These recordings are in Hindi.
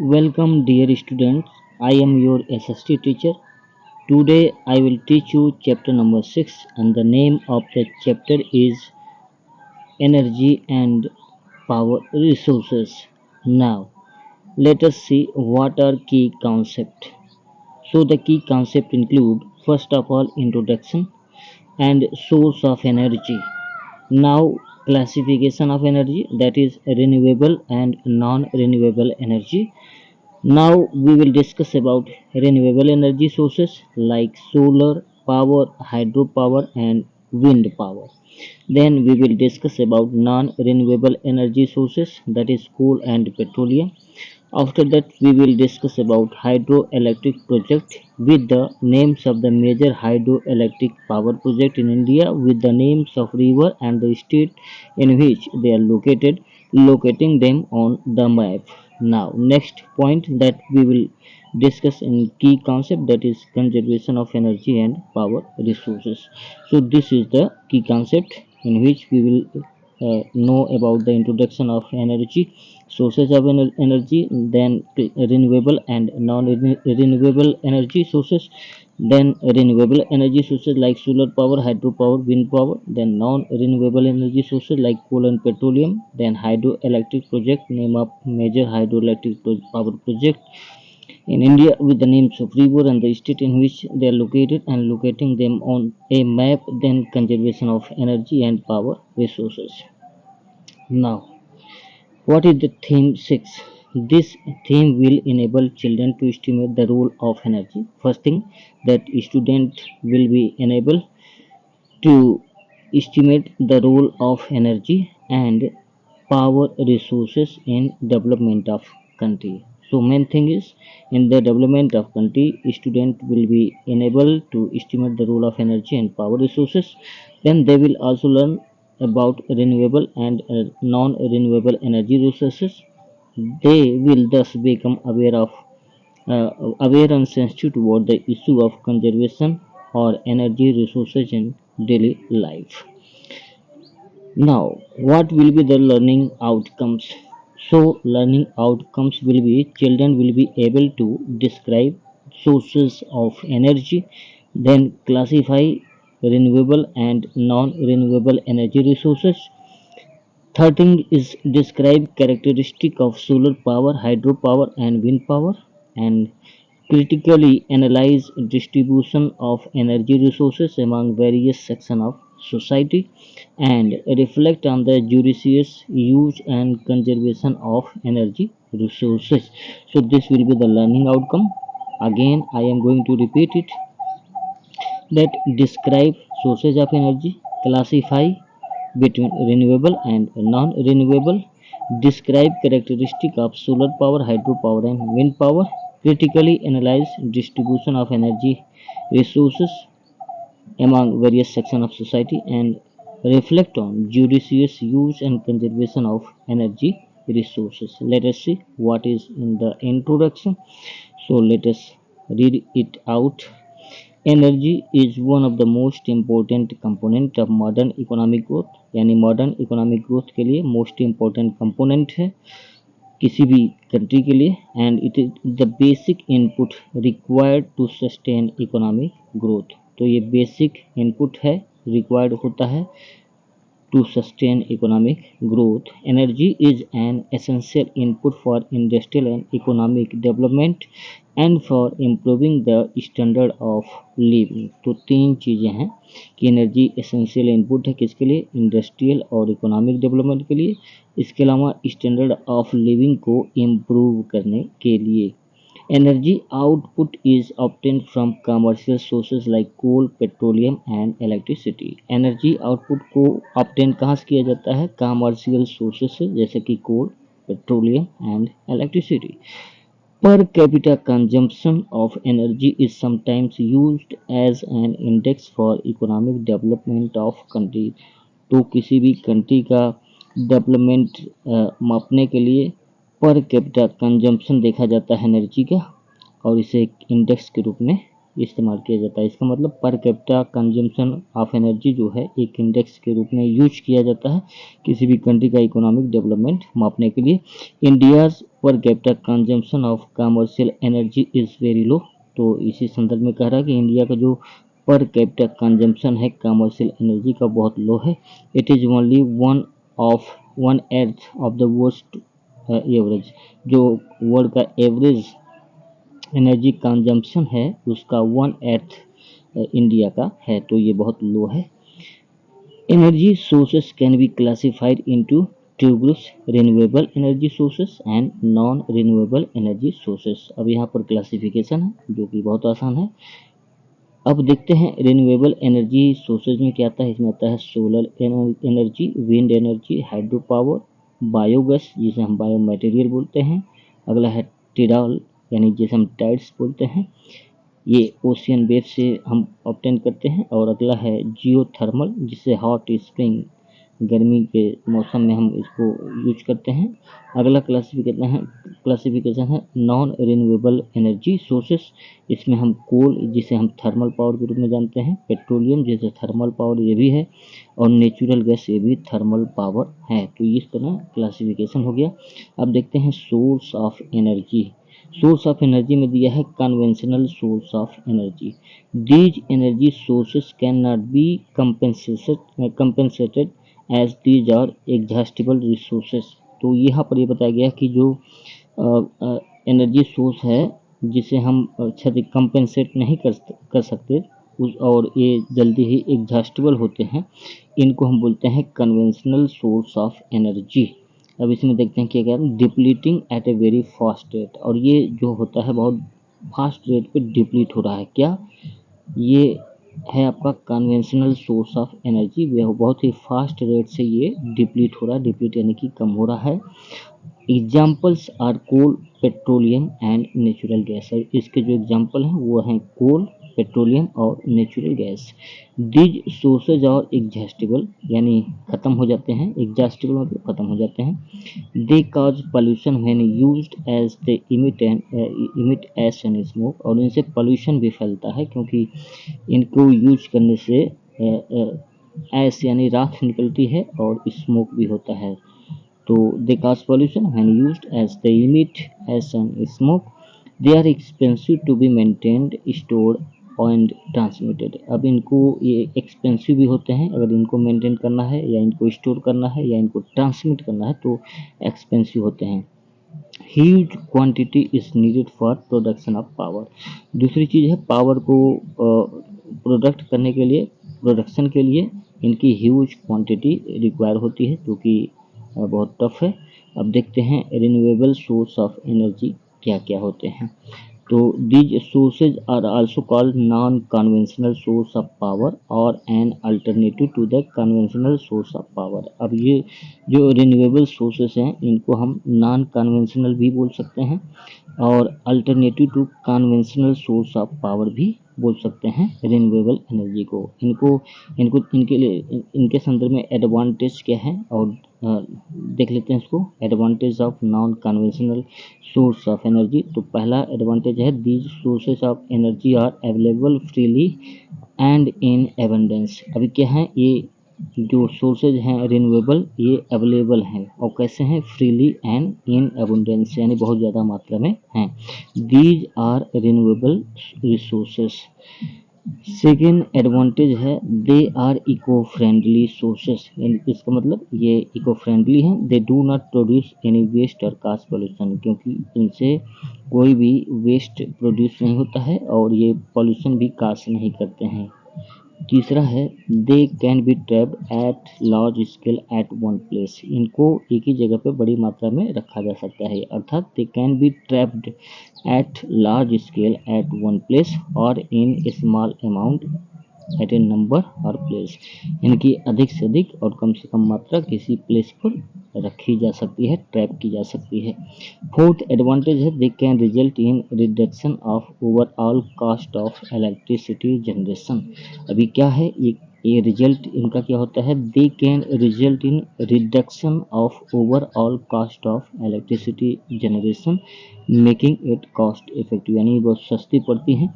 Welcome, dear students. I am your SST teacher. Today I will teach you chapter number 6, and the name of the chapter is Energy and Power Resources. Now, let us see what are key concepts. So, the key concepts include first of all introduction and source of energy. Now, classification of energy, that is renewable and non-renewable energy. Now we will discuss about renewable energy sources like solar power, hydropower and wind power. Then we will discuss about non-renewable energy sources, that is coal and petroleum. After that we will discuss about hydroelectric project with the names of the major hydroelectric power project in India with the names of river and the state in which they are located, locating them on the map. Now next point that we will discuss in key concept, that is conservation of energy and power resources. So this is the key concept in which we will know about the introduction of energy, sources of energy, then renewable and non-renewable energy sources, then renewable energy sources like solar power, hydropower, wind power, then non-renewable energy sources like coal and petroleum, then hydroelectric project, name of major hydroelectric power project in India with the names of river and the state in which they are located and locating them on a map, then conservation of energy and power resources. Now, what is the theme 6? This theme will enable children to estimate the role of energy. First thing, that student will be enabled to estimate the role of energy and power resources in development of country. So main thing is in the development of country, student will be enabled to estimate the role of energy and power resources. Then they will also learn about renewable and non-renewable energy resources. They will thus become aware and sensitive toward the issue of conservation or energy resources in daily life. Now, what will be the learning outcomes? So, learning outcomes will be children will be able to describe sources of energy, then classify renewable and non-renewable energy resources. Third thing is describe characteristic of solar power, hydropower and wind power, and critically analyze distribution of energy resources among various sections of society and reflect on the judicious use and conservation of energy resources. So this will be the learning outcome. Again I am going to repeat it, that describe sources of energy, classify between renewable and non-renewable, describe characteristic of solar power, hydropower and wind power, critically analyze distribution of energy resources among various sections of society and reflect on judicious use and conservation of energy resources. Let us see what is in the introduction. So let us read it out. Energy is one of the most important component of modern economic growth, यानी मॉडर्न इकोनॉमिक ग्रोथ के लिए मोस्ट इम्पोर्टेंट कंपोनेंट है किसी भी कंट्री के लिए, and it is the basic input required to sustain economic growth. तो ये बेसिक इनपुट है, रिक्वायर्ड होता है to sustain economic growth. Energy is an essential input for industrial and economic development and for improving the standard of living. तो तीन चीज़ें हैं कि एनर्जी एसेंशियल इनपुट है किसके लिए, इंडस्ट्रियल और इकोनॉमिक डेवलपमेंट के लिए, इसके अलावा स्टैंडर्ड ऑफ लिविंग को इम्प्रूव करने के लिए. Energy output is obtained from commercial sources like coal, petroleum and electricity. Energy output को obtain कहाँ से किया जाता है, commercial sources से, जैसे कि coal, petroleum and electricity. Per capita consumption of energy is sometimes used as an index for economic development of country. तो किसी भी कंट्री का डेवलपमेंट मापने के लिए पर कैपिटा कंजम्पशन देखा जाता है एनर्जी का, और इसे एक इंडेक्स के रूप में इस्तेमाल किया जाता है। इसका मतलब पर कैपिटा कंजम्पशन ऑफ एनर्जी जो है एक इंडेक्स के रूप में यूज किया जाता है किसी भी कंट्री का इकोनॉमिक डेवलपमेंट मापने के लिए। इंडियाज पर capita consumption of commercial energy is very low. तो इसी संदर्भ में कह रहा है कि इंडिया का जो पर कैपिटा कंजम्पशन है कमर्शियल एनर्जी का बहुत लो है। It is only one earth of the world average. जो वर्ल्ड का एवरेज एनर्जी कंजम्पशन है उसका वन एर्थ इंडिया का है, तो ये बहुत लो है। Energy sources can be classified into two groups, renewable energy sources and non renewable energy sources. अब यहाँ पर क्लासिफिकेशन है जो कि बहुत आसान है। अब देखते हैं रिन्यूएबल एनर्जी सोर्सेज में क्या आता है। इसमें आता है solar energy, wind energy, hydro power, biogas जिसे हम बायो मटेरियल बोलते हैं। अगला है टिडाल यानी जिसे हम टाइड्स बोलते हैं, ये ओशियन वेव से हम ऑब्टेन करते हैं। और अगला है जियोथर्मल जिसे हॉट स्प्रिंग गर्मी के मौसम में हम इसको यूज करते हैं। अगला क्लासिफिकेशन है नॉन रिन्यूएबल एनर्जी सोर्सेस। इसमें हम कोल जिसे हम थर्मल पावर के रूप में जानते हैं, पेट्रोलियम जैसे थर्मल पावर ये भी है, और नेचुरल गैस ये भी थर्मल पावर है। तो इस तरह क्लासिफिकेशन हो गया। अब देखते हैं source of energy. Source of energy में दिया है conventional source of energy. These energy sources can not be compensated as these are exhaustible resources. तो यहाँ पर ये बताया गया कि जो एनर्जी सोर्स है जिसे हम क्षति कंपेंसेट नहीं कर सकते और ये जल्दी ही एग्जॉस्टिबल होते हैं, इनको हम बोलते हैं कन्वेंशनल सोर्स ऑफ एनर्जी। अब इसमें देखते हैं क्या क्या depleting at a very fast rate. और ये जो होता है बहुत फास्ट रेट पे डिप्लीट हो रहा है। क्या ये है आपका कन्वेंशनल सोर्स ऑफ एनर्जी, बहुत ही फास्ट रेट से ये डिप्लीट हो रहा है। डिप्लीट यानी कि कम हो रहा है। Examples are coal, petroleum and natural gas. इसके जो एग्जाम्पल हैं वो हैं कोल, पेट्रोलियम और नेचुरल गैस। दीज सोर्सेज और एग्जॉस्टिबल यानी खत्म हो जाते हैं, एग्जॉस्टिबल मतलब खत्म हो जाते हैं। They cause pollution when used as they emit ash and smoke. और इनसे पॉल्यूशन भी फैलता है क्योंकि इनको यूज करने से ऐश यानी राख निकलती है और स्मोक भी होता है। तो they cause pollution when used as they emit ash and smoke. They are expensive to be maintained, stored and transmitted. अब इनको ये एक्सपेंसिव भी होते हैं, अगर इनको मेंटेन करना है या इनको स्टोर करना है या इनको ट्रांसमिट करना है तो एक्सपेंसिव होते हैं। Huge quantity is needed for production of power. दूसरी चीज़ है पावर को प्रोडक्ट करने के लिए, प्रोडक्शन के लिए इनकी ह्यूज क्वांटिटी रिक्वायर होती है जो कि बहुत टफ है। अब देखते हैं रिन्यूएबल सोर्स ऑफ एनर्जी क्या क्या होते हैं। तो these sources are also called non conventional source of power और an alternative to the conventional source of power. अब ये जो रिन्यूएबल सोर्सेज हैं इनको हम नॉन कन्वेंशनल भी बोल सकते हैं और alternative to conventional source of power भी बोल सकते हैं रिन्यूएबल एनर्जी को। इनके लिए इनके संदर्भ में एडवांटेज क्या है और देख लेते हैं इसको। Advantage of non conventional source of energy. तो पहला एडवांटेज है these sources of energy are available freely and in abundance. अभी क्या है, ये जो सोर्सेज हैं रिन्यूएबल ये अवेलेबल हैं और कैसे हैं, फ्रीली एंड इन अबंडेंस यानी बहुत ज़्यादा मात्रा में हैं। These are renewable resources. Second advantage है they are eco friendly sources. इसका मतलब ये इको फ्रेंडली हैं। They do not produce any waste और कास्ट पॉल्यूशन, क्योंकि इनसे कोई भी वेस्ट प्रोड्यूस नहीं होता है और ये पॉल्यूशन भी कास्ट नहीं करते हैं। तीसरा है दे can be trapped at large scale at one place. इनको एक ही जगह पे बड़ी मात्रा में रखा जा सकता है, अर्थात they can be trapped at large scale at one place और in small amount at a number और प्लेस। इनकी अधिक से अधिक और कम से कम मात्रा किसी प्लेस पर रखी जा सकती है, ट्रैप की जा सकती है। फोर्थ एडवांटेज है they can result in reduction of overall cost of electricity generation. अभी क्या है ये रिजल्ट इनका क्या होता है, they can result in reduction of overall cost of electricity generation making it cost effective, यानी बहुत सस्ती पड़ती हैं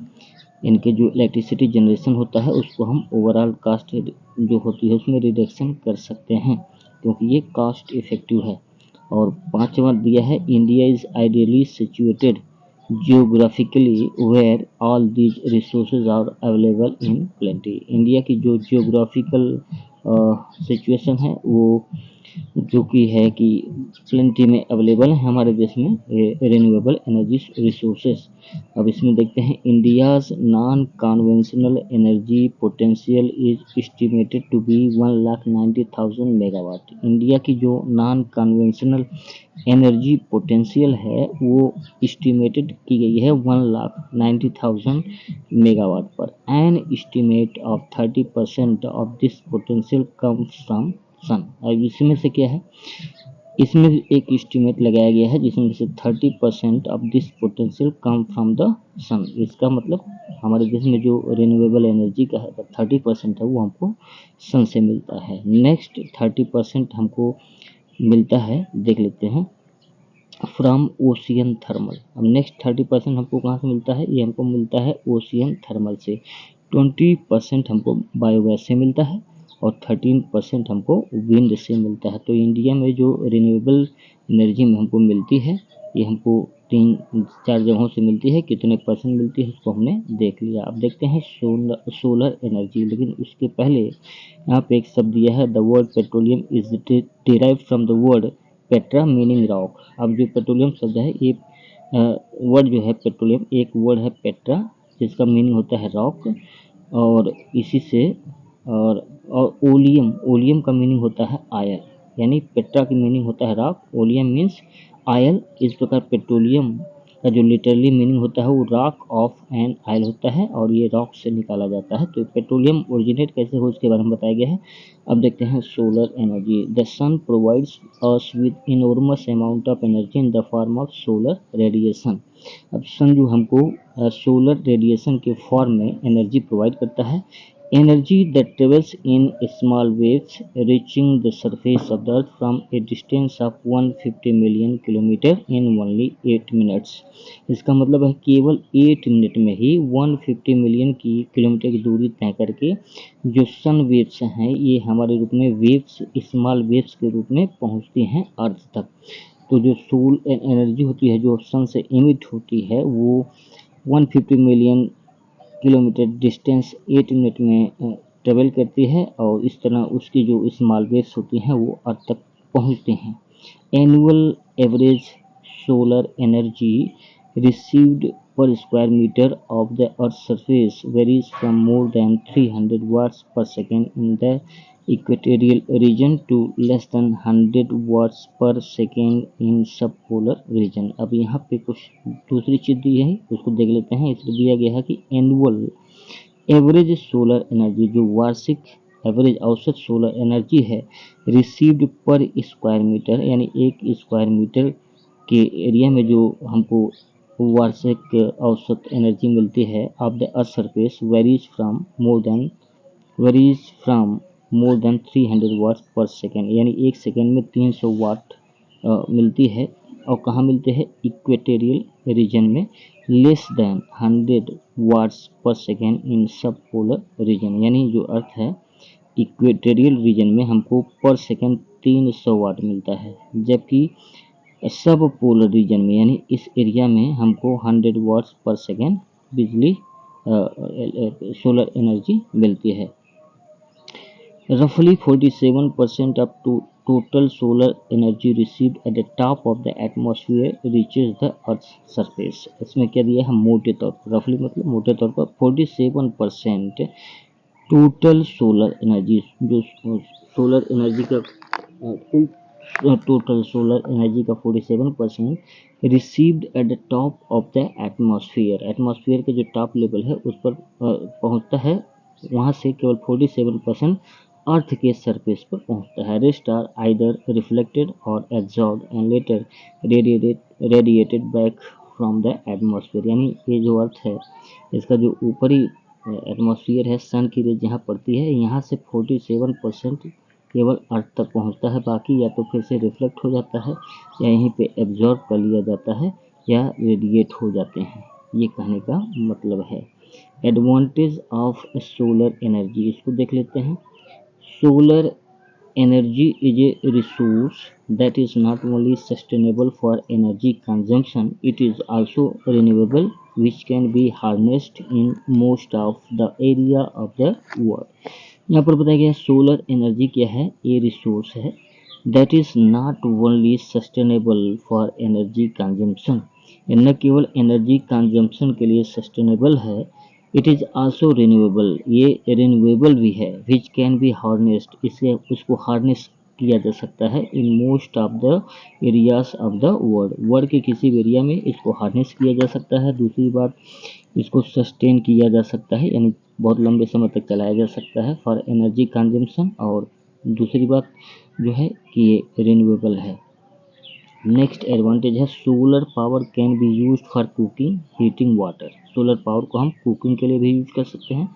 इनके जो इलेक्ट्रिसिटी जनरेशन होता है उसको हम ओवरऑल कास्ट जो होती है उसमें रिडक्शन कर सकते हैं, क्योंकि ये कास्ट इफेक्टिव है। और पांचवा दिया है, India is ideally situated geographically where all these resources are available in plenty. India की जो जियोग्राफिकल सिचुएशन है वो जो कि है कि प्लेंटी में अवेलेबल है हमारे देश में रिन्यूएबल एनर्जी रिसोर्सेस। अब इसमें देखते हैं, India's non conventional energy potential is estimated to be 1,90,000 megawatt. India की जो नॉन कन्वेंशनल एनर्जी पोटेंशियल है वो एस्टिमेटेड की गई है 1,90,000 मेगावाट पर। An estimate of 30% of this potential comes from sun. अब इसमें से क्या है, इसमें एक एस्टिमेट लगाया गया है जिसमें से 30% of this potential come from the sun. इसका मतलब हमारे देश में जो रिन्यूएबल एनर्जी का है 30% है वो हमको सन से मिलता है। नेक्स्ट 30% हमको मिलता है, देख लेते हैं, फ्रॉम ओशियन थर्मल। अब नेक्स्ट 30% हमको कहाँ से मिलता है, ये हमको मिलता है ओशियन थर्मल से। 20% हमको बायोगैस से मिलता है और 13% हमको विंड से मिलता है। तो इंडिया में जो रिन्यूएबल एनर्जी में हमको मिलती है ये हमको 3-4 जगहों से मिलती है। कितने परसेंट मिलती है उसको हमने देख लिया। अब देखते हैं सोलर एनर्जी, लेकिन उसके पहले यहाँ पे एक शब्द दिया है, the word petroleum is derived from the word Petra meaning rock. अब जो पेट्रोलियम शब्द है ये वर्ड जो है पेट्रोलियम, एक वर्ड है पेट्रा जिसका मीनिंग होता है रॉक, और इसी से और ओलियम का मीनिंग होता है आयल। यानी पेट्रा की मीनिंग होता है रॉक, ओलियम मीन्स आयल। इस प्रकार पेट्रोलियम का जो लिटरली मीनिंग होता है वो रॉक ऑफ एन आयल होता है और ये रॉक से निकाला जाता है। तो पेट्रोलियम ओरिजिनेट कैसे हो इसके बारे में बताया गया है। अब देखते हैं solar energy. The sun provides us with enormous amount of energy in the form of solar radiation. अब सन जो हमको सोलर रेडिएशन के फॉर्म में एनर्जी प्रोवाइड करता है। Energy that travels in small waves reaching the surface of the earth from a distance of 150 million kilometre in only 8 minutes। इसका मतलब है केवल 8 मिनट में ही 150 मिलियन की किलोमीटर की दूरी तय करके जो सन वेव्स हैं ये हमारे रूप में वेव्स, स्मॉल वेव्स के रूप में पहुंचती हैं अर्थ तक। तो जो सोल एनर्जी होती है जो सन से इमिट होती है वो 150 मिलियन किलोमीटर डिस्टेंस 8 मिनट में ट्रेवल करती है और इस तरह उसकी जो स्मॉल वेव्स होती हैं वो अर्थ तक पहुंचती हैं। Annual average solar energy received per square metre of the earth surface varies from more than 300 watts per second in the equatorial region to less than 100 watts per second in sub polar reason. अब यहाँ पे कुछ दूसरी चीज़ दी है उसको देख लेते हैं। इसमें दिया गया है कि एनुअल एवरेज सोलर एनर्जी, जो वार्षिक एवरेज औसत सोलर एनर्जी है, रिसीव्ड पर स्क्वायर मीटर, यानी एक स्क्वायर मीटर के एरिया में जो हमको वार्षिक औसत एनर्जी मिलती है of the earth surface varies from more than 300 वाट पर सेकेंड, यानी एक सेकेंड में 300 वाट मिलती है। और कहाँ मिलते हैं, इक्वेटोरियल रीजन में। Less than 100 watts per second in sub polar reason, यानी जो अर्थ है इक्वेटोरियल रीजन में हमको पर सेकेंड 300 वाट मिलता है, जबकि सब पोलर रीजन में यानी इस एरिया में हमको 100 वाट्स पर सेकेंड बिजली सोलर एनर्जी मिलती है। Roughly 47% of total solar energy received at the top of the atmosphere reaches the Earth's surface। इसमें क्या दिया है, मोटे तौर पर, रफली मतलब मोटे तौर पर 47% टोटल सोलर एनर्जी, जो सोलर एनर्जी का टोटल सोलर एनर्जी का 47% received at the top of the atmosphere. Atmosphere के जो टॉप लेवल है उस पर पहुंचता है, वहां से केवल 47% अर्थ के सरफेस पर पहुंचता है। रेस्ट आर आइदर रिफ्लेक्टेड और absorbed and later radiated back from the atmosphere. यानी ये जो अर्थ है इसका जो ऊपरी एटमॉस्फेयर है, सन की रेज जहाँ पड़ती है, यहाँ से 47% केवल अर्थ तक पहुँचता है, बाकी या तो फिर से रिफ्लेक्ट हो जाता है या यहीं पे एब्जॉर्ब कर लिया जाता है या रेडिएट हो जाते हैं। ये कहने का मतलब है। एडवांटेज ऑफ सोलर एनर्जी, इसको देख लेते हैं। Solar energy is a resource that is not only sustainable for energy consumption, it is also renewable, which can be harnessed in most of the area of the world। यहाँ पर बताया गया सोलर एनर्जी क्या है, ये रिसोर्स है that is not only sustainable for energy consumption, न केवल एनर्जी कंजम्पशन के लिए सस्टेनेबल है, इट इज आल्सो रिन्यूएबल, ये रिन्यूएबल भी है, विच कैन बी हार्नेस्ड, इससे उसको हार्नेस किया जा सकता है in most of the areas of the world के किसी भी एरिया में इसको हार्नेस किया जा सकता है। दूसरी बात, इसको सस्टेन किया जा सकता है, यानी बहुत लंबे समय तक चलाया जा सकता है फॉर एनर्जी कंजम्पशन। और दूसरी बात जो है कि ये रिन्यूएबल है। नेक्स्ट एडवांटेज है solar power can be used for cooking heating water, solar power को हम कुकिंग के लिए भी यूज कर सकते हैं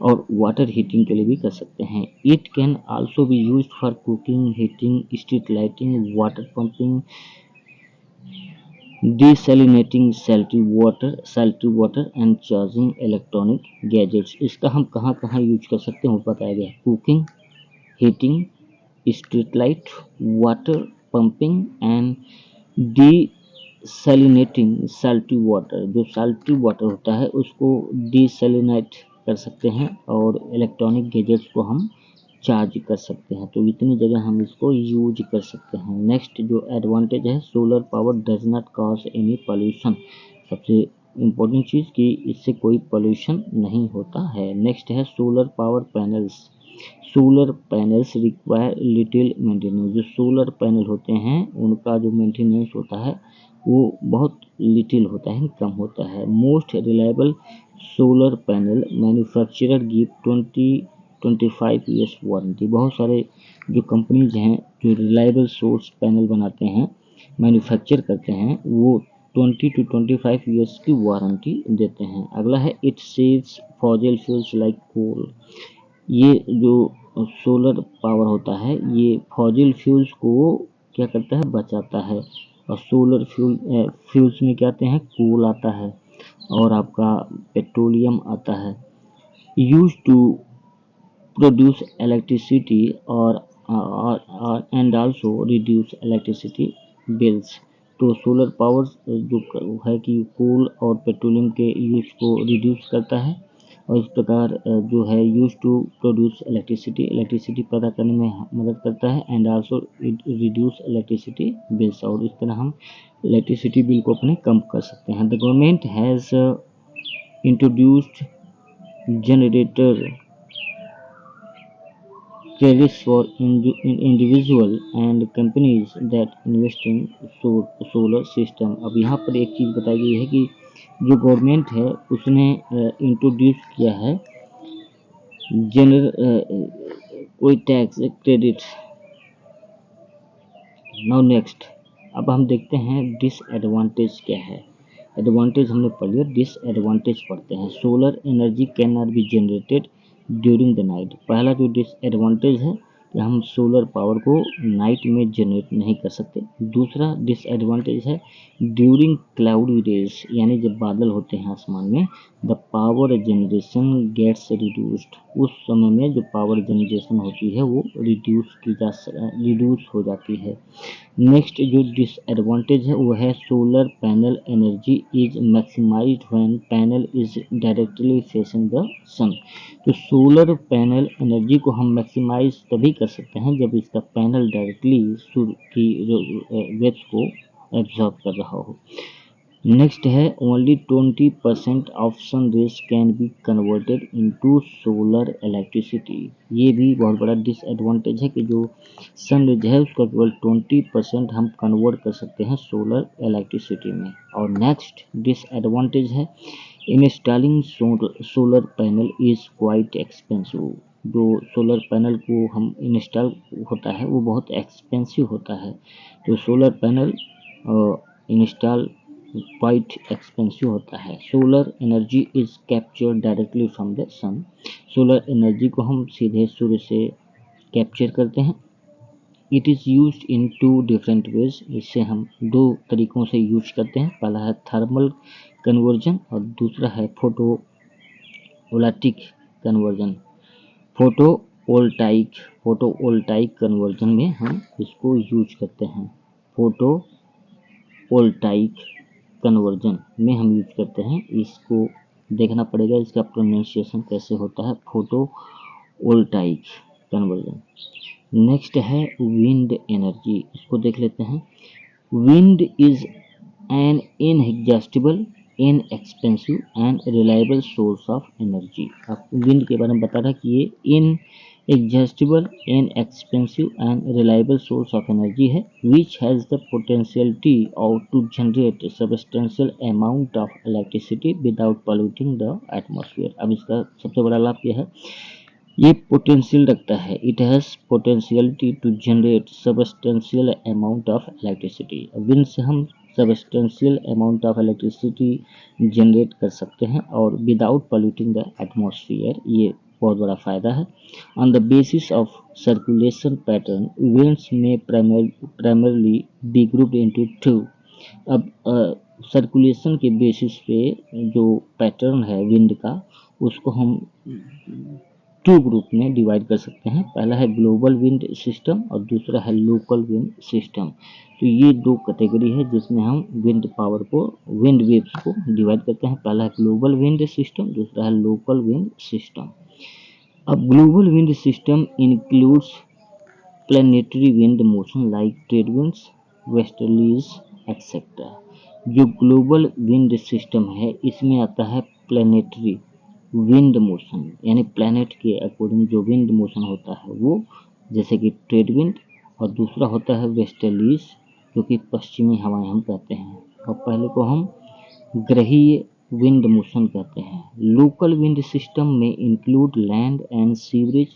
और वाटर हीटिंग के लिए भी कर सकते हैं। It can also be used for cooking, heating, street lighting, water pumping, desalinating salty water and charging electronic gadgets. इसका हम कहाँ कहाँ यूज कर सकते हैं वो बताया गया है, cooking, heating, street light, water pumping and desalinating salty water, जो साल्टी वाटर होता है उसको डिसैलिनेट कर सकते हैं और इलेक्ट्रॉनिक गैजेट्स को हम चार्ज कर सकते हैं। तो इतनी जगह हम इसको यूज कर सकते हैं। नेक्स्ट जो एडवांटेज है, solar power does not cause any pollution, सबसे इम्पोर्टेंट चीज़ कि इससे कोई पॉल्यूशन नहीं होता है। नेक्स्ट है solar power panels, solar panels require little maintenance, जो सोलर पैनल होते हैं उनका जो मेंटेनेंस होता है वो बहुत लिटिल होता है, कम होता है। Most reliable solar panel manufacturer give 25 years warranty, बहुत सारे जो कंपनीज हैं जो रिलायबल सोर्स पैनल बनाते हैं, मैन्युफैक्चर करते हैं, वो 20 to 25 ईयर्स की वारंटी देते हैं। अगला है it saves fossil fuels like coal, ये जो सोलर पावर होता है ये फॉसिल फ्यूल्स को क्या करता है, बचाता है। और सोलर फ्यूल्स में क्या आते हैं, कोल आता है और आपका पेट्रोलियम आता है, यूज टू प्रोड्यूस इलेक्ट्रिसिटी और and also reduce electricity bills. तो सोलर पावर जो है कि कोल और पेट्रोलियम के यूज को रिड्यूस करता है और इस प्रकार जो है यूज टू प्रोड्यूस इलेक्ट्रिसिटी पैदा करने में मदद करता है and also reduce electricity bills, और इस तरह हम इलेक्ट्रिसिटी बिल को अपने कम कर सकते हैं। The government has introduced generator credits for individual and companies that invest in solar system। अब यहाँ पर एक चीज़ बताई गई है कि जो गवर्नमेंट है उसने इंट्रोड्यूस किया है कोई टैक्स क्रेडिट। नाउ नेक्स्ट, अब हम देखते हैं डिसएडवांटेज क्या है। एडवांटेज हमने पढ़ लिया, डिसएडवांटेज पढ़ते हैं। Solar energy can not be generated during the night, पहला जो डिसएडवांटेज है कि हम सोलर पावर को नाइट में जनरेट नहीं कर सकते। दूसरा डिसएडवांटेज है ड्यूरिंग क्लाउडी डेज, यानी जब बादल होते हैं आसमान में, the power generation gets reduced, उस समय में जो पावर जनरेशन होती है वो रिड्यूस हो जाती है। नेक्स्ट जो डिसएडवांटेज है वो है solar panel energy is maximised when panel is directly facing the sun, तो सोलर पैनल एनर्जी को हम मैक्सिमाइज तभी कर सकते हैं जब इसका पैनल डायरेक्टली सूर्य की वेव्स को एब्जॉर्ब कर रहा हो। नेक्स्ट है only 20% of sun rays can be converted into solar electricity, ये भी बहुत बड़ा डिसएडवांटेज है कि जो सन रेज है उसका केवल 20% हम कन्वर्ट कर सकते हैं सोलर इलेक्ट्रिसिटी में। और नेक्स्ट डिसएडवांटेज है installing solar panel is quite expensive, जो सोलर पैनल को हम इंस्टॉल होता है वो बहुत एक्सपेंसिव होता है। तो solar panel install quite expensive होता है। Solar energy is captured directly from the sun, solar energy को हम सीधे सूर्य से कैप्चर करते हैं। It is use in 2 different ways, इसे हम 2 तरीक़ों से यूज करते हैं, पहला है थर्मल कन्वर्जन और दूसरा है photovoltaic conversion, photo voltaic conversion में हम इसको यूज करते हैं। फोटो वोल्टाइक कन्वर्जन में हम यूज करते हैं। इसको देखना पड़ेगा इसका प्रोनाउंसिएशन कैसे होता है, फोटो वोल्टाइक कन्वर्जन। नेक्स्ट है विंड एनर्जी, इसको देख लेते हैं। Wind is an inexhaustible, inexpensive and reliable source of energy. आपको विंड के बारे में बता रहा है कि ये inexhaustible, inexpensive and reliable source of energy है, which has the potentiality of to generate substantial amount of electricity without polluting the atmosphere. अब इसका सबसे बड़ा लाभ क्या है, ये पोटेंशियल रखता है, it has potentiality to generate substantial amount of electricity. Wind से हम substantial amount of electricity generate कर सकते हैं और विदाउट पॉल्यूटिंग द एटमॉस्फेयर, ये बहुत बड़ा फ़ायदा है। On the basis of circulation pattern, winds में primarily be grouped into two. अब सर्कुलेशन के बेसिस पे जो पैटर्न है विंड का, उसको हम टू ग्रुप में डिवाइड कर सकते हैं। पहला है ग्लोबल विंड सिस्टम और दूसरा है लोकल विंड सिस्टम। तो ये दो कैटेगरी है जिसमें हम विंड पावर को, विंड वेव्स को डिवाइड करते हैं। पहला है ग्लोबल विंड सिस्टम, दूसरा है लोकल विंड सिस्टम। अब global wind system includes planetary wind motion like trade winds, westerlies etcetera. जो ग्लोबल विंड सिस्टम है इसमें आता है प्लैनेटरी विंड मोशन, यानी प्लैनेट के अकॉर्डिंग जो विंड मोशन होता है वो, जैसे कि ट्रेड विंड, और दूसरा होता है वेस्टर्लीज जो कि पश्चिमी हवाएं हम कहते हैं, और पहले को हम ग्रहीय विंड मोशन कहते हैं। लोकल विंड सिस्टम में include land and sewerage.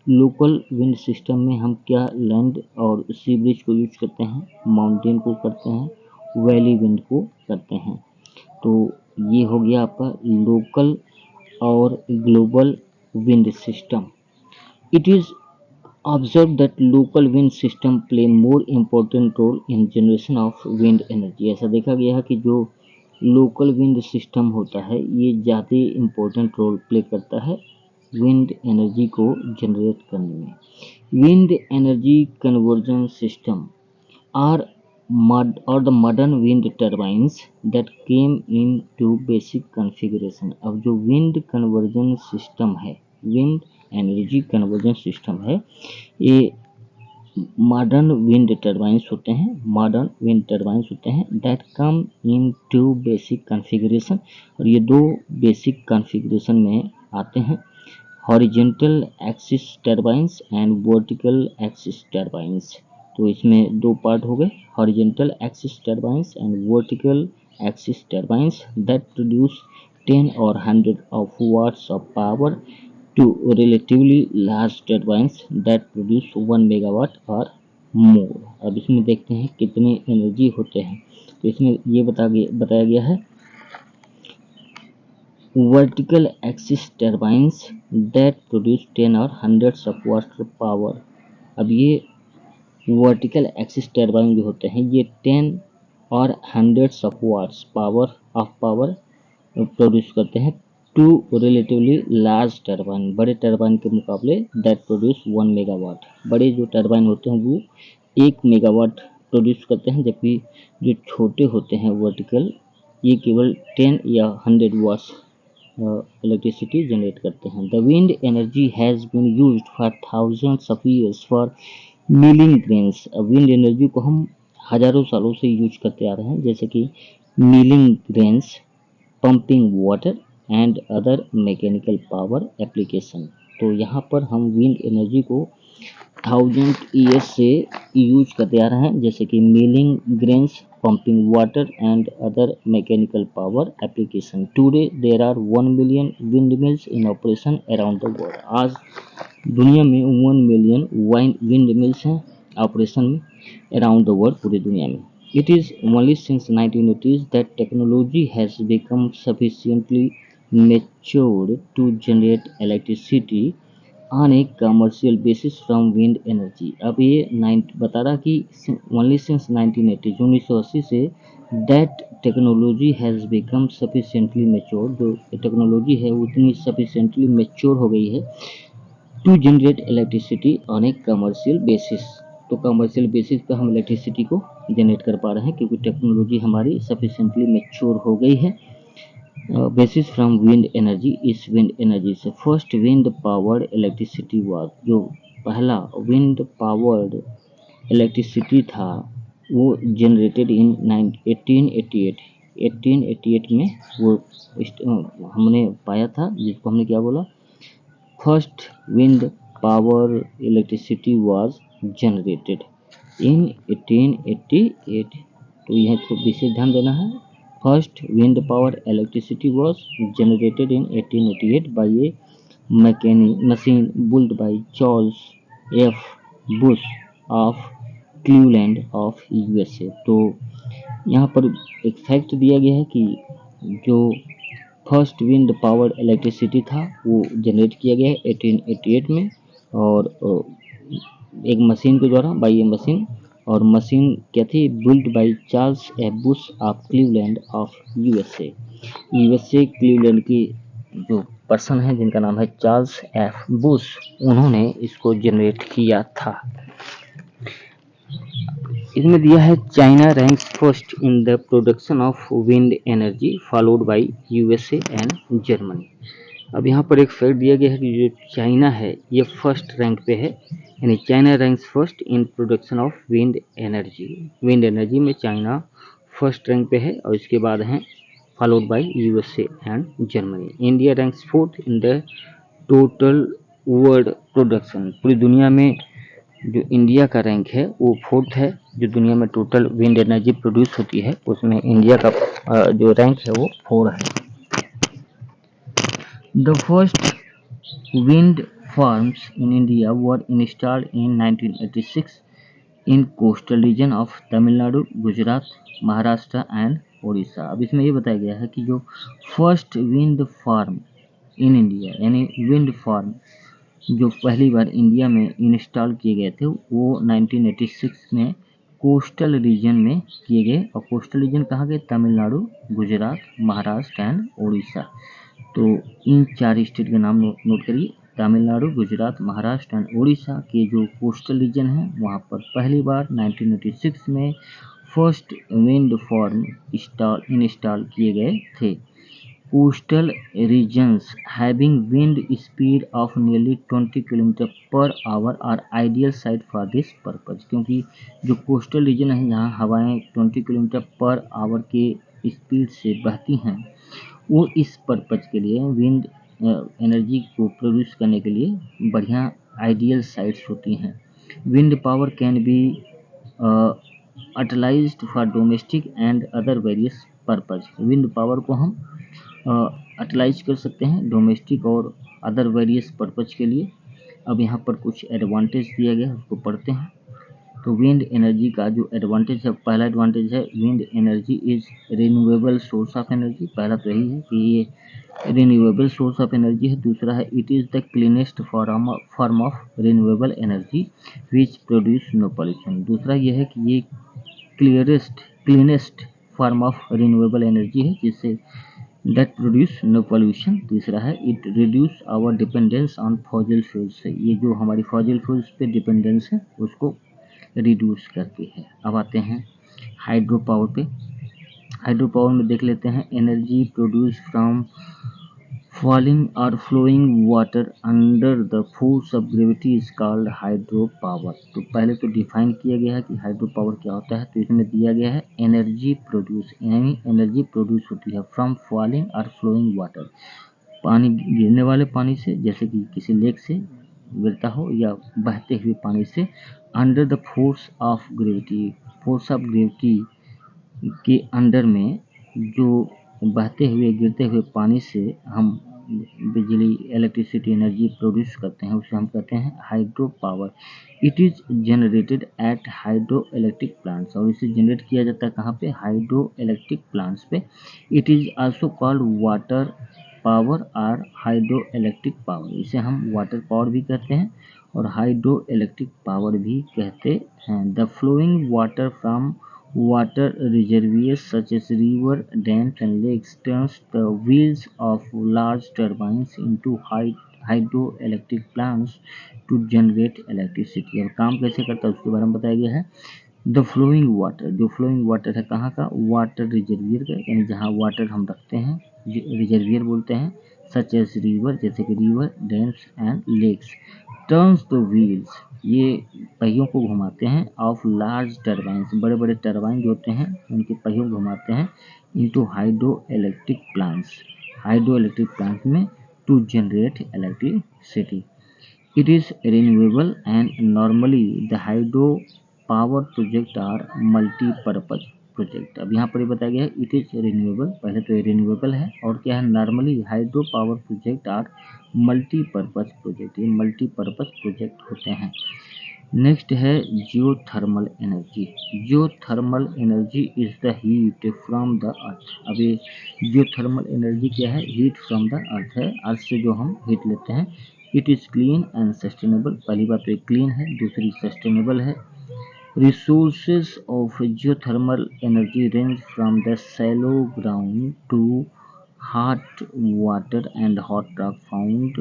Local wind system में हम क्या लैंड और सीवरेज को यूज करते हैं, माउंटेन को करते हैं, वैली विंड को करते हैं। तो ये हो गया आपका लोकल और global wind system. It is observe that local wind system play more important role in generation of wind energy. ऐसा देखा गया है कि जो लोकल विंड सिस्टम होता है ये ज़्यादा इम्पोर्टेंट रोल प्ले करता है विंड एनर्जी को जनरेट करने में। Wind energy conversion system are the modern wind turbines that came into basic configuration। अब जो विंड कन्वर्जन सिस्टम है, विंड एनर्जी कन्वर्जन सिस्टम है, ये मॉडर्न विंड टर्बाइंस होते हैं, that come in two basic configuration. और ये दो बेसिक कॉन्फ़िगरेशन में आते हैं, horizontal axis turbines and vertical axis turbines. तो इसमें दो पार्ट हो गए, horizontal axis turbines and vertical axis turbines that produce 10 और 100 of watts of power to relatively large turbines that produce 1 megawatt or more। अब इसमें देखते हैं कितने एनर्जी होते हैं। तो इसमें ये बताया गया है vertical axis turbines that produce 10 और 100 of watts of power। अब ये वर्टिकल एक्सिस टर्बाइन जो होते हैं ये 10 और 100 ऑफ वाट्स पावर प्रोड्यूस करते हैं टू रिलेटिवली लार्ज टर्बाइन, बड़े टर्बाइन के मुकाबले, दैट प्रोड्यूस 1 मेगावाट। बड़े जो टर्बाइन होते हैं वो 1 मेगावाट प्रोड्यूस करते हैं, जबकि जो छोटे होते हैं वर्टिकल ये केवल 10 या 100 वाट्स इलेक्ट्रिसिटी जनरेट करते हैं। The wind energy has been used for thousands of years for milling grains. Wind energy को हम हजारों सालों से यूज करते आ रहे हैं, जैसे कि milling grains, pumping water and other mechanical power application. तो यहाँ पर हम विंड एनर्जी को 1000 ईयर्स से यूज करते आ रहे हैं, जैसे कि milling grains, pumping water and other mechanical power application. Today there are 1 million wind mills in operation around the world. आज दुनिया में 1 मिलियन विंड मिल्स हैं ऑपरेशन में अराउंड द वर्ल्ड, पूरी दुनिया में। It is only since 1980s that technology has become sufficiently matured to generate electricity on a commercial basis from wind energy. अब ये बता रहा कि ओनली सिंस 1980 1980 से that technology has become sufficiently mature, जो टेक्नोलॉजी है उतनी सफिशिएंटली मैच्योर हो गई है to generate electricity on a commercial basis. तो कमर्शियल बेसिस पे हम इलेक्ट्रिसिटी को जनरेट कर पा रहे हैं क्योंकि टेक्नोलॉजी हमारी सफिशिएंटली मैच्योर हो गई है। बेसिस फ्रॉम विंड एनर्जी, इस विंड एनर्जी से first wind powered electricity was, जो पहला विंड पावर्ड इलेक्ट्रिसिटी था वो जनरेटेड इन 1888। 1888 में वो हमने पाया था, जिसको हमने क्या बोला, first wind power electricity was generated in 1888। तो यह तो विशेष ध्यान देना है। First wind power electricity was generated in 1888 by a machine built by Charles F. Bush of Cleveland of USA। तो यहाँ पर एक फैक्ट दिया गया है कि जो फर्स्ट विंड पावर इलेक्ट्रिसिटी था वो जनरेट किया गया है 1888 में, और एक मशीन के द्वारा, बाई ए मशीन। और मशीन क्या थी, built by Charles F Bush of Cleveland of USA. USA Cleveland की जो पर्सन है जिनका नाम है चार्ल्स एफ बुश, उन्होंने इसको जनरेट किया था। इसमें दिया है China ranks first in the production of wind energy followed by USA and Germany. अब यहाँ पर एक फैक्ट दिया गया है कि जो चाइना है ये फर्स्ट रैंक पे है, यानी China ranks first in production of wind energy. Wind energy में चाइना फर्स्ट रैंक पे है और इसके बाद हैं followed by USA and Germany. India ranks fourth in the total world production. पूरी दुनिया में जो इंडिया का रैंक है वो फोर्थ है। जो दुनिया में टोटल विंड एनर्जी प्रोड्यूस होती है उसमें इंडिया का जो रैंक है वो 4 है। The first wind farms in India were installed in 1986 in coastal region of Tamil Nadu, Gujarat, Maharashtra and Odisha। अब इसमें ये बताया गया है कि जो first wind farm in India, यानी विंड फार्म जो पहली बार इंडिया में इंस्टॉल किए गए थे वो 1986 में कोस्टल रीजन में किए गए। और कोस्टल रीजन कहाँ गए, तमिलनाडु, गुजरात, महाराष्ट्र एंड उड़ीसा। तो इन 4 स्टेट के नाम नोट करिए, तमिलनाडु, गुजरात, महाराष्ट्र एंड उड़ीसा के जो कोस्टल रीजन हैं वहाँ पर पहली बार 1986 में फर्स्ट विंड फार्म इंस्टॉल किए गए थे। Coastal regions having wind speed of nearly 20 km per hour are ideal site for this purpose। क्योंकि जो कोस्टल रीजन है जहाँ हवाएं 20 किलोमीटर पर आवर के स्पीड से बहती हैं वो इस पर्पज के लिए, विंड एनर्जी को प्रोड्यूस करने के लिए बढ़िया आइडियल साइट्स होती हैं। Wind power can be utilised for domestic and other various purpose. Wind power को हम यूटिलाइज कर सकते हैं डोमेस्टिक और अदर वेरियस पर्पज के लिए। अब यहाँ पर कुछ एडवांटेज दिया गया है उसको पढ़ते हैं। तो विंड एनर्जी का जो एडवांटेज है, पहला एडवांटेज है wind energy is renewable source of energy. पहला तो यही है कि ये रिन्यूएबल सोर्स ऑफ एनर्जी है। दूसरा है it is the cleanest form of renewable energy which produce no pollution. दूसरा यह है कि ये cleanest form of renewable energy है जिससे that produce no pollution। तीसरा है it reduce our dependence on fossil fuels। ये जो हमारी फॉजिल फ्यूल्स पे डिपेंडेंस है उसको रिड्यूस करती है। अब आते हैं हाइड्रो पावर पे। हाइड्रो पावर में देख लेते हैं एनर्जी प्रोड्यूस फ्रॉम फॉलिंग और flowing water under the force of gravity is called hydro power. तो पहले तो डिफाइन किया गया है कि हाइड्रो पावर क्या होता है। तो इसमें दिया गया है एनर्जी प्रोड्यूस, यानी एनर्जी प्रोड्यूस होती है फ्रॉम फॉलिंग और फ्लोइंग वाटर, पानी गिरने वाले पानी से, जैसे कि किसी लेक से गिरता हो या बहते हुए पानी से, under the force of gravity. Force of gravity के अंडर में जो बहते हुए गिरते हुए पानी से हम बिजली इलेक्ट्रिसिटी एनर्जी प्रोड्यूस करते हैं उसे हम कहते हैं hydro power. It is generated at hydro electric plants. और इसे जनरेट किया जाता है कहाँ पे, हाइड्रो इलेक्ट्रिक प्लांट्स पे। It is also called water power or hydro electric power, इसे हम वाटर पावर भी कहते हैं और हाइड्रो इलेक्ट्रिक पावर भी कहते हैं। The flowing water from water reservoirs such as river, dams and lakes turns the wheels of large turbines into hydroelectric plants to generate electricity। और काम कैसे करता है उसके बारे में बताया गया है। द फ्लोइंग वाटर, जो फ्लोइंग वाटर है कहाँ का, वाटर रिजर्वियर का, यानी जहाँ वाटर हम रखते हैं रिजर्वियर बोलते हैं, सच एज रिवर, जैसे कि river, dams and lakes, turns the wheels, ये पहियों को घुमाते हैं, ऑफ लार्ज टर्बाइंस, बड़े बड़े टर्बाइन जो होते हैं उनके पहियों को घुमाते हैं, इनटू हाइड्रो इलेक्ट्रिक प्लांट्स में, to generate electricity. It is renewable and normally the hydro power project are multi-purpose project। अब यहाँ पर ये बताया गया है it is renewable, पहले तो ये renewable है और क्या है, normally hydro power project are multi-purpose project, ये multi-purpose project होते हैं। नेक्स्ट है geothermal energy. Geothermal energy is the heat from the earth. अब ये जियोथर्मल एनर्जी क्या है, हीट फ्रॉम द अर्थ है, अर्थ से जो हम हीट लेते हैं। It is clean and sustainable, पहली बात तो एक क्लीन है, दूसरी सस्टेनेबल है। Resources of geothermal energy range from the shallow ground to hot water and hot rock found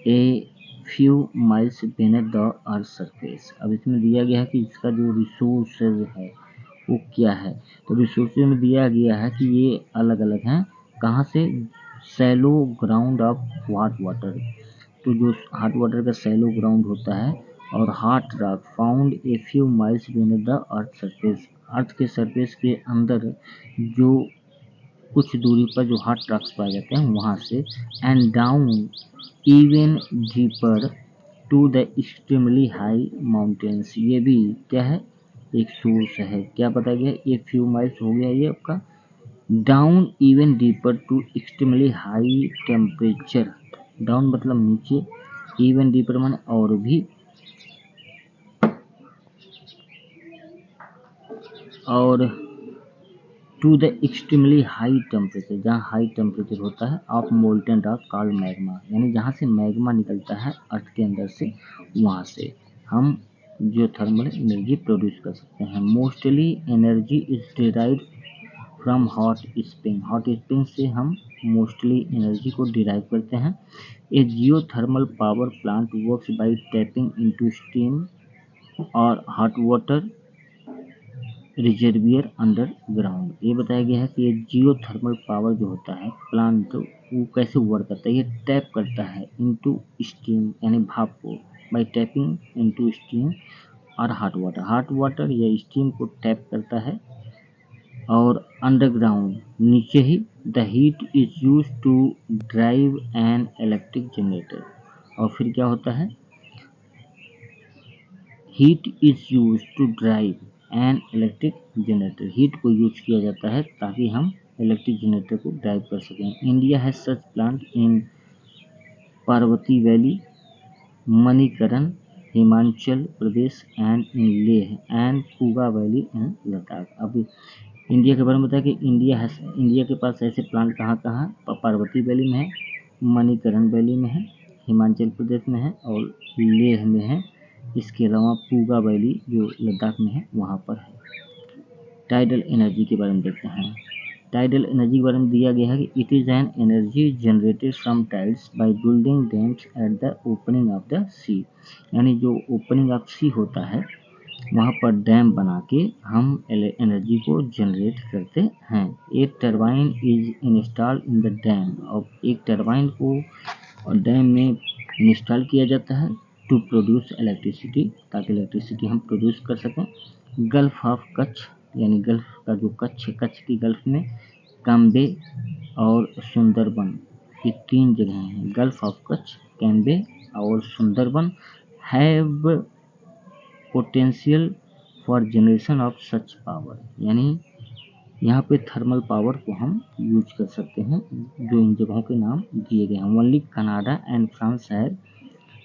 a few miles beneath the earth surface। अब इसमें दिया गया है कि इसका जो रिसोर्सेज है वो क्या है, तो रिसोर्सेज में दिया गया है कि ये अलग अलग हैं, कहाँ से, shallow ground of hot water, तो जो हॉट वाटर का शैलो ग्राउंड होता है, और hot rock found a few miles beneath the earth surface, earth के सरफेस के अंदर जो कुछ दूरी पर जो हॉट रॉक्स पाए जाते हैं वहाँ से, and down even deeper to the extremely high mountains, ये भी क्या है, एक सोर्स है। क्या बताया गया, ये फ्यू माइल्स हो गया ये आपका, down even deeper to extremely high temperature, down मतलब नीचे, इवन डीपर माने और भी, और to the extremely high temperature, जहाँ हाई टेम्परेचर होता है, of molten rock called magma, यानी जहाँ से मैग्मा निकलता है अर्थ के अंदर से, वहाँ से हम जो थर्मल एनर्जी प्रोड्यूस कर सकते हैं। Mostly energy is derive from hot spring, hot spring से हम मोस्टली एनर्जी को डिराइव करते हैं। A geothermal power plant works by tapping into steam और hot water reservoir underground. ये बताया गया है कि ये जियोथर्मल पावर जो होता है प्लांट, तो वो कैसे वर्क करता है, ये टैप करता है इनटू स्टीम, यानी भाप को, बाय टैपिंग इनटू स्टीम और हॉट वाटर या स्टीम को टैप करता है, और अंडरग्राउंड नीचे ही, the heat is use to drive an electric generator. और फिर क्या होता है, heat is use to drive an electric generator, heat को यूज किया जाता है ताकि हम इलेक्ट्रिक जनरेटर को ड्राइव कर सकें। India has such plant in Parvati valley, Manikaran, Himachal Pradesh and in Leh and Puga valley in Ladakh. अब इंडिया के बारे में बताया कि इंडिया के पास ऐसे प्लांट कहाँ कहाँ, पार्वती वैली में है, मणिकरण वैली में है, हिमाचल प्रदेश में है और लेह में है। इसके अलावा पूगा वैली जो लद्दाख में है वहाँ पर है। टाइडल एनर्जी के बारे में देखते हैं। टाइडल एनर्जी के बारे में दिया गया है कि it is an energy generated from tides by building dams at the opening of the sea, यानी जो ओपनिंग ऑफ सी होता है वहाँ पर डैम बना के हम एनर्जी को जनरेट करते हैं। एक turbine is install in the dam, और एक टरबाइन को डैम में इंस्टॉल किया जाता है टू प्रोड्यूस इलेक्ट्रिसिटी, ताकि इलेक्ट्रिसिटी हम प्रोड्यूस कर सकें। गल्फ ऑफ कच्छ, यानी गल्फ का जो कच्छ है, कच्छ की गल्फ में काम्बे और सुंदरबन, ये तीन जगह हैं, गल्फ ऑफ कच्छ, काम्बे और Sundarban, have potential for generation of such power, यानी यहाँ पे थर्मल पावर को हम यूज कर सकते हैं, जो इन जगहों के नाम दिए गए हैं। Only Canada and France have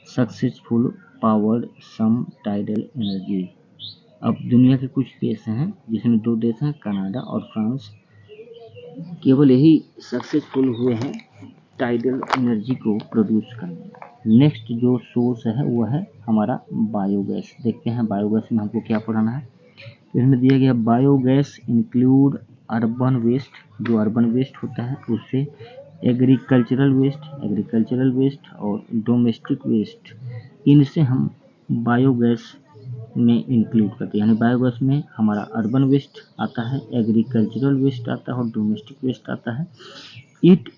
successful powered some tidal energy. अब दुनिया के कुछ देश हैं जिसमें दो देश हैं, कनाडा और फ्रांस, केवल यही सक्सेसफुल हुए हैं टाइडल एनर्जी को प्रोड्यूस करने। नेक्स्ट जो सोर्स है वो है हमारा बायोगैस। देखते हैं बायोगैस में हमको क्या पढ़ना है। तो इसमें दिया गया बायोगैस इंक्लूड अर्बन वेस्ट, जो अर्बन वेस्ट होता है उससे, एग्रीकल्चरल वेस्ट और डोमेस्टिक वेस्ट, इनसे हम बायोगैस में इंक्लूड करते हैं। यानी बायोगैस में हमारा अर्बन वेस्ट आता है, एग्रीकल्चरल वेस्ट आता है और डोमेस्टिक वेस्ट आता है। It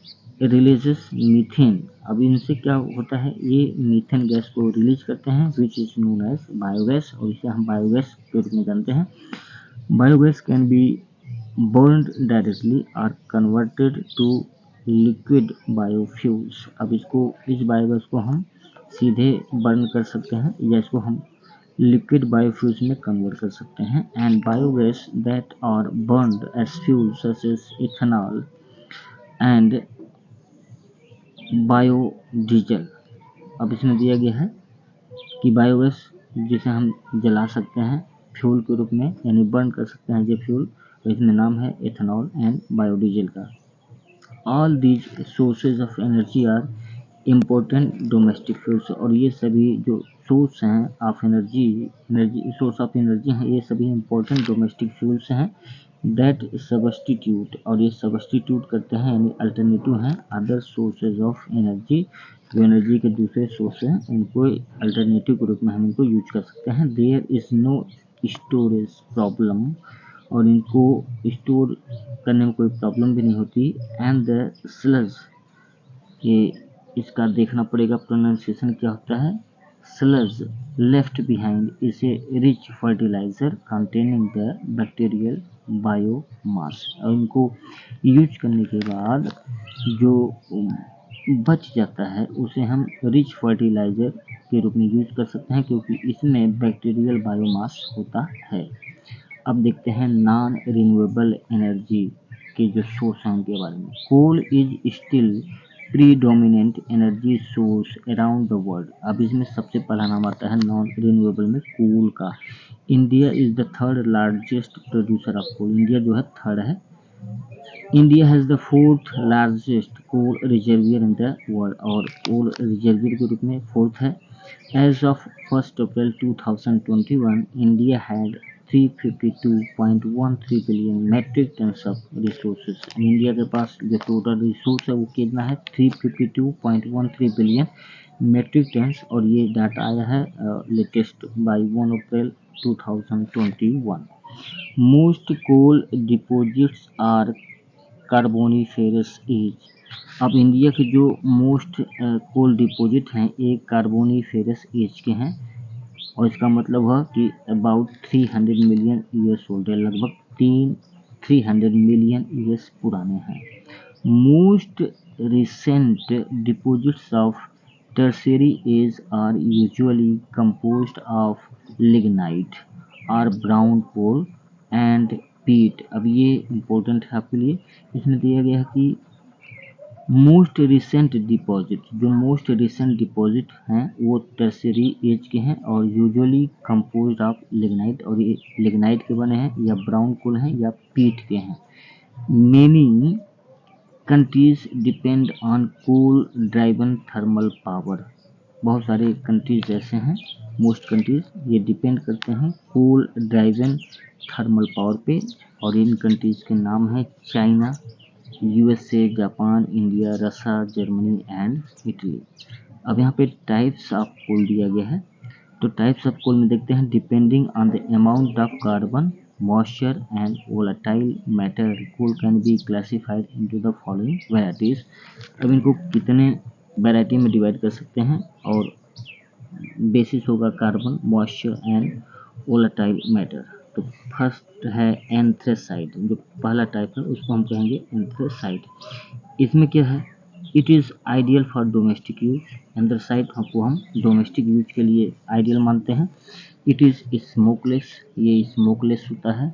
releases methane. अब इनसे क्या होता है, ये मीथेन गैस को रिलीज करते हैं which is known as biogas, और इसे हम बायोगैस के रूप में जानते हैं। Biogas can be burned directly और कन्वर्टेड टू लिक्विड बायोफ्यूल्स। अब इस बायोगैस को हम सीधे बर्न कर सकते हैं या इसको हम लिक्विड बायोफ्यूल्स में कन्वर्ट कर सकते हैं। And biogas that are burned as fuel such as ethanol and biodiesel. अब इसमें दिया गया है कि बायोगैस जिसे हम जला सकते हैं फ्यूल के रूप में, यानी बर्न कर सकते हैं जो फ्यूल, तो इसमें नाम है एथेनॉल एंड बायोडीजल का। All these sources of energy are important domestic fuels. और ये सभी जो सोर्स हैं ऑफ सोर्स ऑफ एनर्जी हैं, ये सभी इम्पोर्टेंट डोमेस्टिक फ्यूल्स हैं। दैट सब्स्टिट्यूट, और ये सब्स्टिट्यूट करते हैं यानी अल्टरनेटिव हैं अदर सोर्सेज ऑफ एनर्जी। जो एनर्जी के दूसरे सोर्स हैं उनको अल्टरनेटिव के रूप में हम इनको यूज कर सकते हैं। There is no storage problem, और इनको स्टोर करने में कोई प्रॉब्लम भी नहीं होती। एंड द स्लज, ये इसका देखना पड़ेगा प्रोनाउंसिएशन क्या होता है, sludge left behind is a rich fertiliser containing the bacterial biomass. और इनको यूज करने के बाद जो बच जाता है उसे हम रिच फर्टिलाइजर के रूप में यूज कर सकते हैं क्योंकि इसमें बैक्टीरियल बायोमास होता है। अब देखते हैं नॉन रिन्यूएबल एनर्जी के जो सोर्स हैं उनके बारे में। Coal is still predominant energy source around the world. अब इसमें सबसे पहला नाम आता है नॉन रिन्यूएबल में कोल का। India is the third largest producer of coal. India जो है थर्ड है। India has the fourth largest coal reservoir in the world, और कोल रिजर्वियर के रूप में फोर्थ है। As of 1 April 2021 India had 352.13 billion metric tons of resources. India के पास जो टोटल रिसोर्स है वो कितना है, 352.13 बिलियन मेट्रिक टन्स, और ये डाटा आया है latest by 1 April 2021। Most coal deposits are carboniferous age. अब इंडिया के जो मोस्ट कोल डिपोजिट हैं एक कार्बोनिफेरस एज के हैं, और इसका मतलब हुआ कि अबाउट 300 मिलियन ईयर्स ओल्ड है, लगभग 300 मिलियन ईयर्स पुराने हैं। Most recent deposits of tertiary age are usually composed of lignite और ब्राउन कोल एंड पीट। अब ये इम्पोर्टेंट है आपके लिए। इसमें दिया गया है कि मोस्ट रिसेंट डिपॉजिट, जो मोस्ट रिसेंट डिपॉजिट हैं वो टर्शियरी एज के हैं और यूजुअली कंपोज्ड ऑफ लिग्नाइट, और ये लिग्नाइट के बने हैं या ब्राउन कोल हैं या पीट के हैं। Many countries depend on coal driven thermal power. बहुत सारे कंट्रीज ऐसे हैं, मोस्ट कंट्रीज ये डिपेंड करते हैं कोल ड्राइवन थर्मल पावर पे, और इन कंट्रीज के नाम हैं China, USA, Japan, India, Russia, Germany and Italy. अब यहाँ पे टाइप्स ऑफ कोल दिया गया है, तो टाइप्स ऑफ कोल में देखते हैं depending on the amount of carbon, moisture and volatile matter coal can be classified into the following varieties. अब इनको कितने वैरायटी में डिवाइड कर सकते हैं, और बेसिस होगा carbon, moisture and volatile matter. तो फर्स्ट है एंथ्रेसाइट, जो पहला टाइप है उसको हम कहेंगे एंथ्रेसाइट। इसमें क्या है, it is ideal for domestic use. Anthracite को हम डोमेस्टिक यूज के लिए आइडियल मानते हैं। इट इज़ स्मोकलेस, ये स्मोकलेस होता है,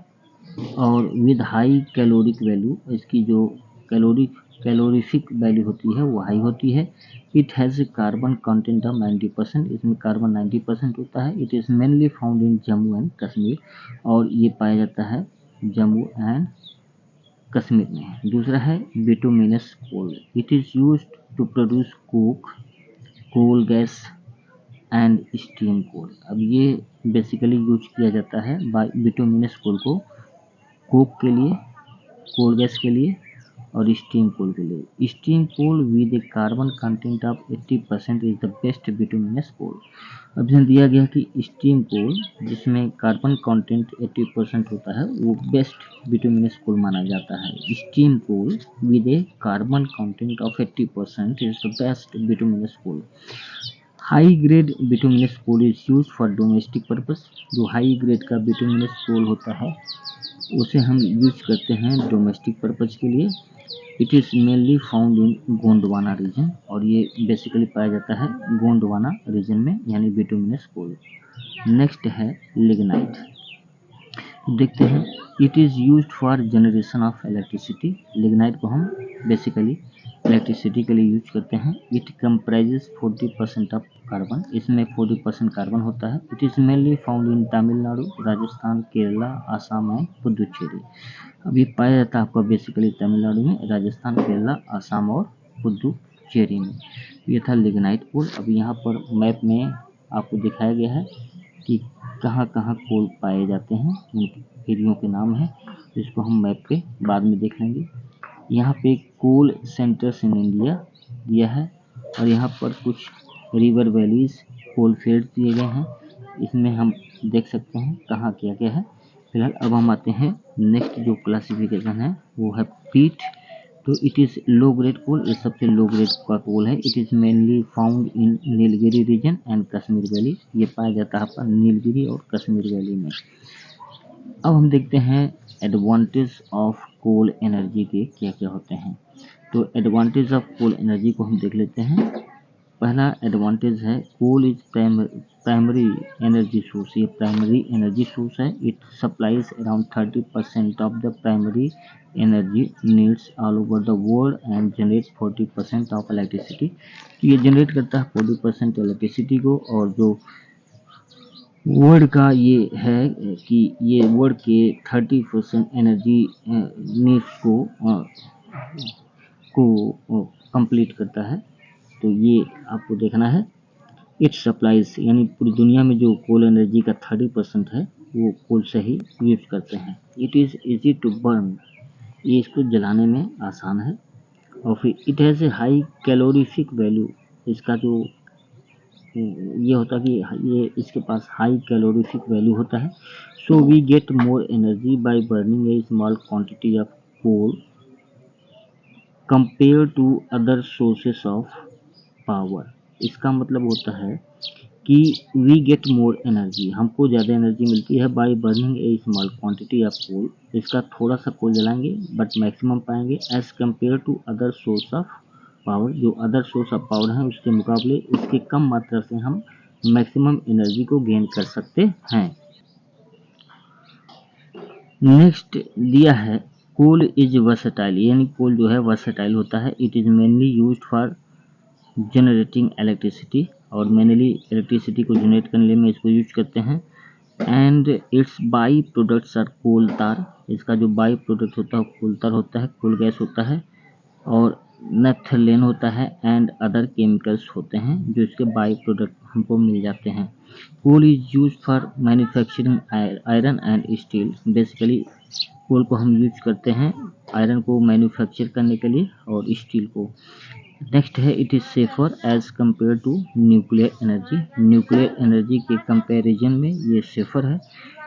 और विद हाई कैलोरिक वैल्यू, इसकी जो कैलोरीफिक वैल्यू होती है वो हाई होती है। It has carbon content of 90%, इसमें कार्बन 90% होता है। It is mainly found in Jammu and Kashmir, और ये पाया जाता है जम्मू एंड कश्मीर में है। दूसरा है bituminous coal, it is used to produce coke, coal gas and steam coal. अब ये बेसिकली यूज किया जाता है बिटुमिनस कोल को कोक के लिए, कोल गैस के लिए और स्टीम कोल के लिए। Steam coal with a carbon content of 80% is the best bituminous coal. अब इसमें दिया गया कि स्टीम कोल जिसमें कार्बन कंटेंट 80% होता है वो बेस्ट बिटुमिनस कोल माना जाता है। Steam coal with a carbon content of 80% is the best bituminous coal. High grade bituminous coal is use for domestic purpose. जो हाई ग्रेड का बिटुमिनस कोल होता है उसे हम यूज करते हैं डोमेस्टिक पर्पज के लिए। It is mainly found in Gondwana region, और ये बेसिकली पाया जाता है गोंडवाना रीजन में, यानी बिटुमिनस कोल। नेक्स्ट है लिग्नाइट। देखते हैं, it is used for generation of electricity. Lignite को हम बेसिकली इलेक्ट्रिसिटी के लिए यूज करते हैं। इट कंप्राइजेस 40% ऑफ कार्बन, इसमें 40% कार्बन होता है। It is mainly found in Tamil Nadu, Rajasthan, Kerala, Assam and Puducherry. अब ये पाया जाता है आपका बेसिकली तमिलनाडु में, राजस्थान, केरला, आसाम और पुदुचेरी में। ये था लिग्नाइट कोल। अब यहाँ पर मैप में आपको दिखाया गया है कि कहाँ कहाँ कोल पाए जाते हैं, उनके एरियो के नाम है, इसको हम मैप पे बाद में देख लेंगे। यहाँ पे कोल सेंटर्स इन इंडिया दिया है, और यहाँ पर कुछ रिवर वैलीज, कोल फील्ड दिए गए हैं, इसमें हम देख सकते हैं कहाँ किया गया है। फिलहाल अब हम आते हैं नेक्स्ट जो क्लासिफिकेशन है वो है पीट। तो it is low grade coal, ये सबसे लो ग्रेड का कोल है। It is mainly found in Nilgiri region and Kashmir valley, ये पाया जाता है आपका नीलगिरी और कश्मीर वैली में। अब हम देखते हैं एडवांटेज ऑफ कोल एनर्जी के क्या क्या होते हैं। तो एडवांटेज ऑफ कोल एनर्जी को हम देख लेते हैं। पहला एडवांटेज है coal is primary energy source, ये प्राइमरी एनर्जी सोर्स है। It supplies around 30% of the primary energy needs all over the world and generate 40% of electricity. ये जनरेट करता है 40% इलेक्ट्रिसिटी को, और जो वर्ल्ड का ये है कि ये वर्ल्ड के 30% एनर्जी नीड्स को कंप्लीट करता है। तो ये आपको देखना है। इट सप्लाइज, यानी पूरी दुनिया में जो कोल एनर्जी का 30% है वो कोल से ही यूज करते हैं। It is easy to burn, ये इसको जलाने में आसान है। और फिर it has a high calorific value, इसका जो ये होता है कि ये इसके पास हाई कैलोरीफिक वैल्यू होता है। So we get more energy by burning a small quantity of coal compare to other sources of power. इसका मतलब होता है कि वी गेट मोर एनर्जी, हमको ज़्यादा एनर्जी मिलती है by burning a small quantity of coal, इसका थोड़ा सा कोल जलाएंगे बट मैक्सिमम पाएंगे, as compare to other source of power. जो अदर सोर्स ऑफ पावर हैं उसके मुकाबले इसके कम मात्रा से हम मैक्सिमम एनर्जी को गेन कर सकते हैं। नेक्स्ट दिया है कोल इज वर्सेटाइल, यानी कोल जो है वर्सेटाइल होता है। It is mainly used for generating electricity, और मेनली इलेक्ट्रिसिटी को जनरेट करने में इसको यूज करते हैं। And its by products are coal tar, इसका जो बाई प्रोडक्ट होता है कोल तार होता है, कोल गैस होता है, और नेफ्थलेन होता है एंड अदर केमिकल्स होते हैं जो इसके बाई प्रोडक्ट हमको मिल जाते हैं। Coal is use for manufacturing iron and steel, basically coal को हम यूज करते हैं आयरन को मैन्युफैक्चर करने के लिए और स्टील को। नेक्स्ट है it is safer as compare to nuclear energy, nuclear energy के कंपैरिजन में ये सेफर है।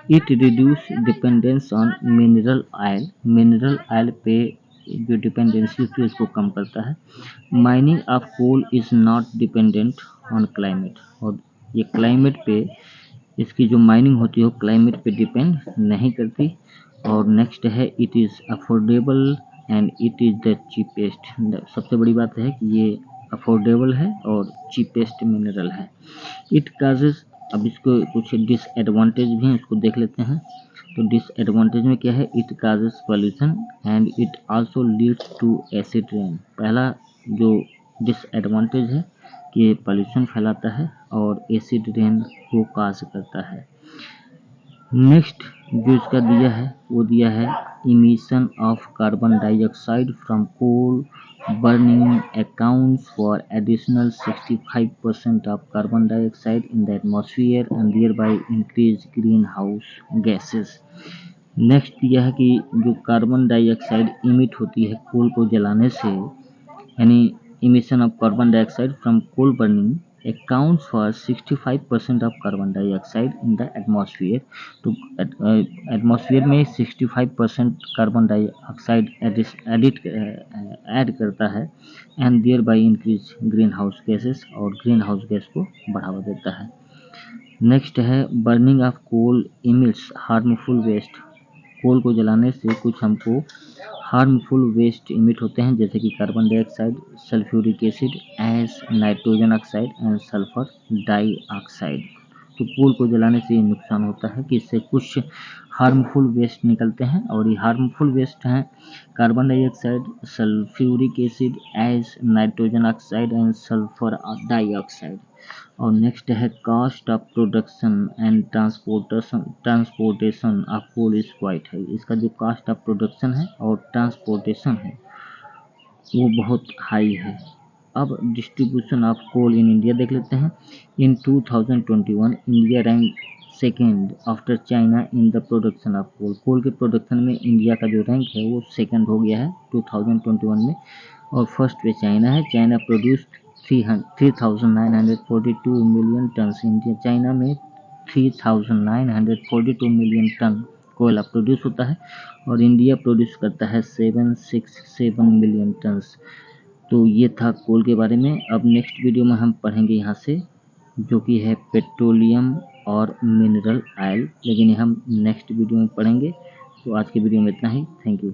It reduce dependence on mineral oil, mineral oil पे जो डिपेंडेंसी होती है उसको कम करता है। Mining of coal is not dependent on climate, और ये क्लाइमेट पे इसकी जो माइनिंग होती है वो क्लाइमेट पे डिपेंड नहीं करती। और नेक्स्ट है it is affordable and it is the cheapest, सबसे बड़ी बात है कि ये अफोर्डेबल है और चीपेस्ट मिनरल है। इट काजेज, अब इसको कुछ डिसएडवांटेज भी हैं, इसको देख लेते हैं। तो डिसएडवांटेज में क्या है, it causes pollution and it also leads to acid rain. पहला जो डिसएडवांटेज है कि ये पॉल्यूशन फैलाता है और एसिड रेन को काज करता है। नेक्स्ट जो इसका दिया है वो दिया है emission of carbon dioxide from coal burning accounts for additional 65% of carbon dioxide in the atmosphere and thereby increase greenhouse gases। Next दिया है कि जो कार्बन डाइऑक्साइड इमिट होती है कोल को जलाने से, यानी emission of carbon dioxide from coal burning accounts for 65% of carbon dioxide in the atmosphere। तो एटमॉस्फेयर में 65% कार्बन डाइऑक्साइड ऐड करता है and thereby increase greenhouse gases, और ग्रीन हाउस गैस को बढ़ावा देता है। नेक्स्ट है burning of coal emits harmful waste. Coal को जलाने से कुछ हमको हार्मफुल वेस्ट इमिट होते हैं, जैसे कि carbon dioxide, sulphuric acid, ash, nitrogen oxide and sulphur dioxide. तो कोल को जलाने से ये नुकसान होता है कि इससे कुछ हार्मफुल वेस्ट निकलते हैं, और ये हार्मफुल वेस्ट हैं carbon dioxide, sulphuric acid, ash, nitrogen oxide and sulphur dioxide. और नेक्स्ट है cost of production and transportation of coal is quite है। इसका जो कास्ट ऑफ प्रोडक्शन है और ट्रांसपोर्टेशन है वो बहुत हाई है। अब distribution of coal in India देख लेते हैं। In 2021 India rank second after China in the production of coal. Coal के प्रोडक्शन में इंडिया का जो रैंक है वो सेकेंड हो गया है 2021 में, और फर्स्ट पे चाइना है। China produce 3,942 million ton. India China में 3,942 मिलियन टन कोयला प्रोड्यूस होता है, और इंडिया प्रोड्यूस करता है 767 मिलियन टन। तो ये था कोल के बारे में। अब नेक्स्ट वीडियो में हम पढ़ेंगे यहाँ से, जो कि है पेट्रोलियम और मिनरल ऑयल, लेकिन हम नेक्स्ट वीडियो में पढ़ेंगे। तो आज के वीडियो में इतना ही। Thank you.